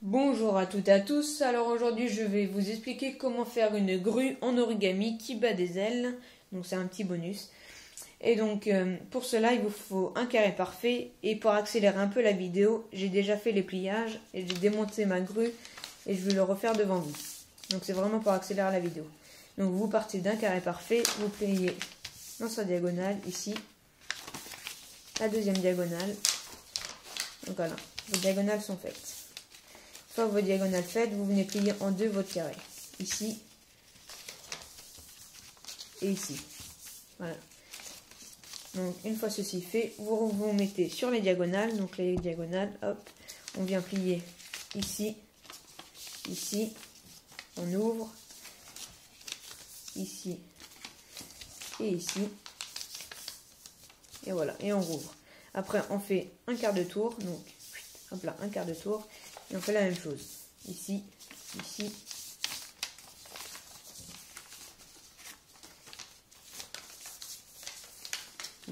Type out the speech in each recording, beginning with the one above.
Bonjour à toutes et à tous, alors aujourd'hui je vais vous expliquer comment faire une grue en origami qui bat des ailes, donc c'est un petit bonus. Et donc pour cela il vous faut un carré parfait, et pour accélérer un peu la vidéo, j'ai déjà fait les pliages et j'ai démonté ma grue et je vais le refaire devant vous. Donc c'est vraiment pour accélérer la vidéo. Donc vous partez d'un carré parfait, vous pliez dans sa diagonale ici, la deuxième diagonale, donc voilà, vos diagonales sont faites. Une fois vos diagonales faites, vous venez plier en deux votre carré. Ici et ici. Voilà. Donc une fois ceci fait, vous vous mettez sur les diagonales. Donc les diagonales, hop, on vient plier ici, ici, on ouvre, ici et ici. Et voilà, et on rouvre. Après on fait un quart de tour, donc hop là, un quart de tour. Et on fait la même chose. Ici, ici.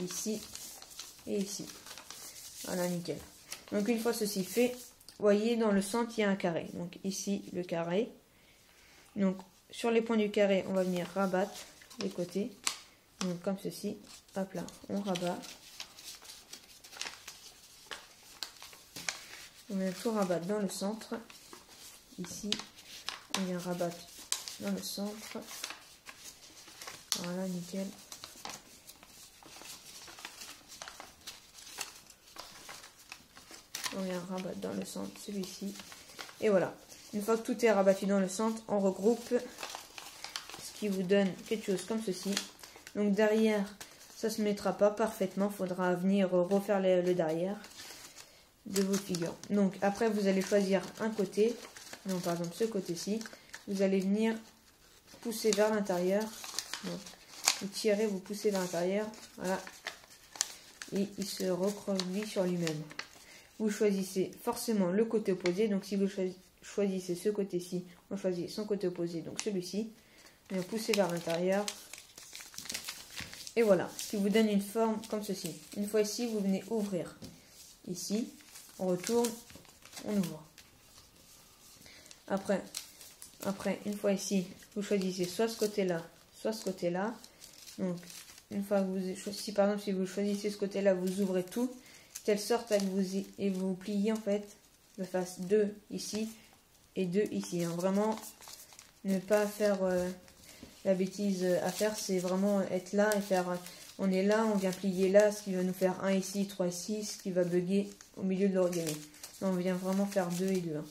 Ici et ici. Voilà, nickel. Donc une fois ceci fait, vous voyez dans le centre il y a un carré. Donc ici le carré. Donc sur les points du carré, on va venir rabattre les côtés. Donc comme ceci. Hop là, on rabat. On vient tout rabattre dans le centre. Ici, on vient rabattre dans le centre. Voilà, nickel. On vient rabattre dans le centre celui-ci. Et voilà. Une fois que tout est rabattu dans le centre, on regroupe. Ce qui vous donne quelque chose comme ceci. Donc derrière, ça ne se mettra pas parfaitement. Il faudra venir refaire le derrière de votre figure. Donc après vous allez choisir un côté, donc par exemple ce côté-ci, vous allez venir pousser vers l'intérieur, vous tirez, vous poussez vers l'intérieur, voilà, et il se recroqueville sur lui-même. Vous choisissez forcément le côté opposé, donc si vous choisissez ce côté-ci, on choisit son côté opposé, donc celui-ci, et on pousse vers l'intérieur, et voilà, ce qui vous donne une forme comme ceci. Une fois ici, vous venez ouvrir, ici, on retourne, on ouvre. Après, une fois ici, vous choisissez soit ce côté-là, soit ce côté-là. Donc, une fois que vous choisissez, par exemple, si vous choisissez ce côté-là, vous ouvrez tout, de telle sorte que vous pliez en fait, de face 2 ici et 2 ici. Hein. Vraiment, ne pas faire la bêtise à faire, c'est vraiment être là et faire. On est là, on vient plier là, ce qui va nous faire 1 ici, 3 ici, ce qui va bugger au milieu de l'origami. On vient vraiment faire 2 et 2. Hein.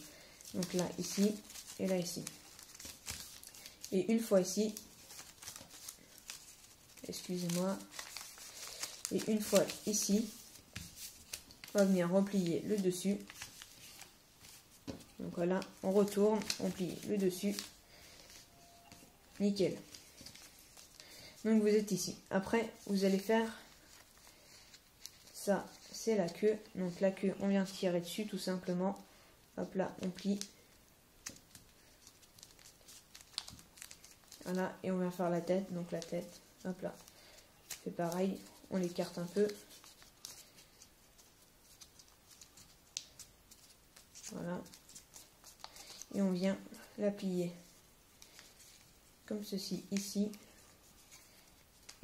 Donc là, ici, et là, ici. Et une fois ici, excusez-moi, et une fois ici, on va venir replier le dessus. Donc voilà, on retourne, on plie le dessus. Nickel. Donc vous êtes ici. Après, vous allez faire ça, c'est la queue. Donc la queue, on vient tirer dessus tout simplement. Hop là, on plie. Voilà, et on vient faire la tête. Donc la tête, hop là, c'est pareil. On l'écarte un peu. Voilà. Et on vient la plier. Comme ceci, ici.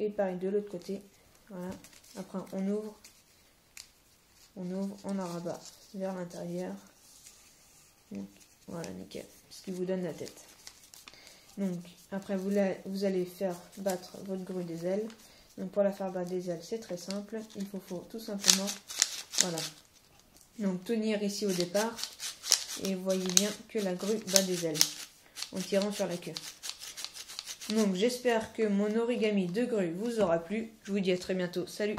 Et pareil de l'autre côté. Voilà. Après, on ouvre, on la rabat vers l'intérieur. Voilà, nickel. Ce qui vous donne la tête. Donc, après, vous allez faire battre votre grue des ailes. Donc, pour la faire battre des ailes, c'est très simple. Il faut tout simplement, voilà. Donc, tenir ici au départ. Et vous voyez bien que la grue bat des ailes. En tirant sur la queue. Donc j'espère que mon origami de grue vous aura plu. Je vous dis à très bientôt. Salut!